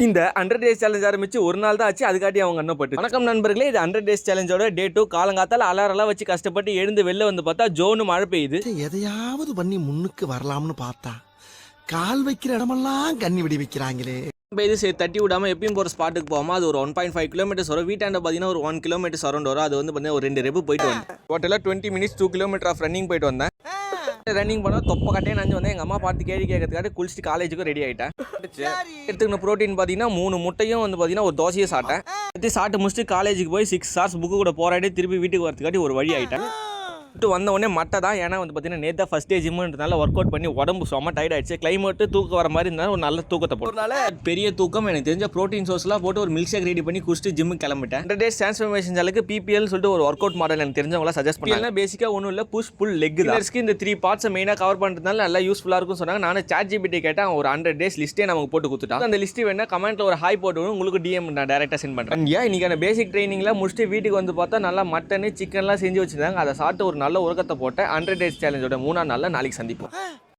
இந்த 100 days challenge ஆரம்பிச்சு ஒரு நாள் தான் ஆச்சு, அதுக்காட்டி அவங்க அண்ணப்பட்டு. வணக்கம் நண்பர்களே, இது 100 டேஸ் சேலஞ்சோட டே 2. காலங்காத்தால அலாரெல்லாம் வச்சு கஷ்டப்பட்டு எழுந்து வெளில வந்து பார்த்தா ஜோனு மழை பெய்யுது. எதையாவது பண்ணி முன்னுக்கு வரலாம்னு பார்த்தா கால் வைக்கிற இடமெல்லாம் கண்ணி வெடி வைக்கிறாங்களே. இது சரி தட்டி விடாமல் எப்பயும் போகிற ஸ்பாட்டுக்கு போகாமல் அது ஒரு 1.5 கிலோமீட்டர்ஸ் வரும். வீட்டாண்ட பார்த்தீங்கன்னா ஒரு 1 கிலோமீட்டர்ஸ் அரௌண்ட் வரும். அது வந்து பார்த்தீங்கன்னா ஒரு 2 ரெப்பு போயிட்டு வந்தேன். டோட்டலாக 20 மினிட்ஸ் 2 கிலோமீட்டர் ஆஃப் ரன்னிங் போயிட்டு வந்தேன். ரன்னிங் பண்ணால் தொப்பை கட்டையே நஞ்சு வந்தேன். எங்கள் அம்மா பார்த்து கேள்வி கேட்கறதுக்காக குளிச்சுட்டு காலேஜுக்கு ரெடி ஆகிட்டேன். எடுத்துக்கின ப்ரோட்டீன் பார்த்தீங்கன்னா 3 முட்டையும் வந்து பார்த்தீங்கன்னா ஒரு தோசையை சாப்பிட்டேன். சாப்பிட்டு முடிச்சுட்டு காலேஜுக்கு போய் 6 hours புக்கு கூட போராடி திருப்பி வீட்டுக்கு வரதுக்காட்டி ஒரு வழி ஆகிட்டேன். வந்த உடனே மட்டை தான். ஏன்னா வந்து பார்த்தீங்கன்னா நேற்று ஃபஸ்ட் டே ஜிம்முன்றதுனால ஒர்க் அவுட் பண்ணி உடம்பு செம்ம டயர்ட் ஆயிடுச்சு. கிளைமேட்டு தூக்கம் வர மாதிரி இருந்தாலும் ஒரு நல்ல தூக்கத்தை போட்டனால பெரிய தூக்கம். எனக்கு தெரிஞ்ச ப்ரோட்டீன் சோர்ஸ்லாம் போட்டு ஒரு மில்க் ஷேக் ரெடி பண்ணி குடிச்சிட்டு ஜிம்முக்கு கிளம்பிட்டேன். 100 டேஸ் டிரான்ஸ்ஃபர்மேஷன் சேலஞ்சுக்கு பிபிஎல் சொல்லிட்டு ஒரு ஒர்க் அவுட் மாடல் எனக்கு தெரிஞ்சவங்களா சஜஸ்ட் பண்ணாங்க. பேசிக்காக ஒன்றும் இல்லை, புஷ் புல் லெக் தான். இந்த 3 பார்ட்ஸை மெயினாக கவர் பண்ணுறதுனால நல்லா யூஸ்ஃபுல்லாக இருக்கும்னு சொன்னாங்க. நான் ChatGPT கேட்டேன், ஒரு 100 டேஸ் லிஸ்ட்டே நமக்கு போட்டு கொடுத்துட்டான். அந்த லிஸ்ட்டு வேணா கமெண்ட்டில் ஒரு ஹாய் போட்டு உங்களுக்கு DM நான் டேரெக்டாக சென்ட் பண்ணுறேன். இன்னைக்கான பேசிக் ட்ரைனிங்லாம் முடிச்சுட்டு வீட்டுக்கு வந்து பார்த்தா நல்லா மட்டன் சிக்கன்லாம் செஞ்சு வச்சுருந்தாங்க. அதை சாப்பிட்டு ஒரு நல்ல உறக்கத்தை போட்டேன். 100 டேஸ் சேலஞ்சோட 3ஆம் நாளில் நாளைக்கு சந்திப்போம்.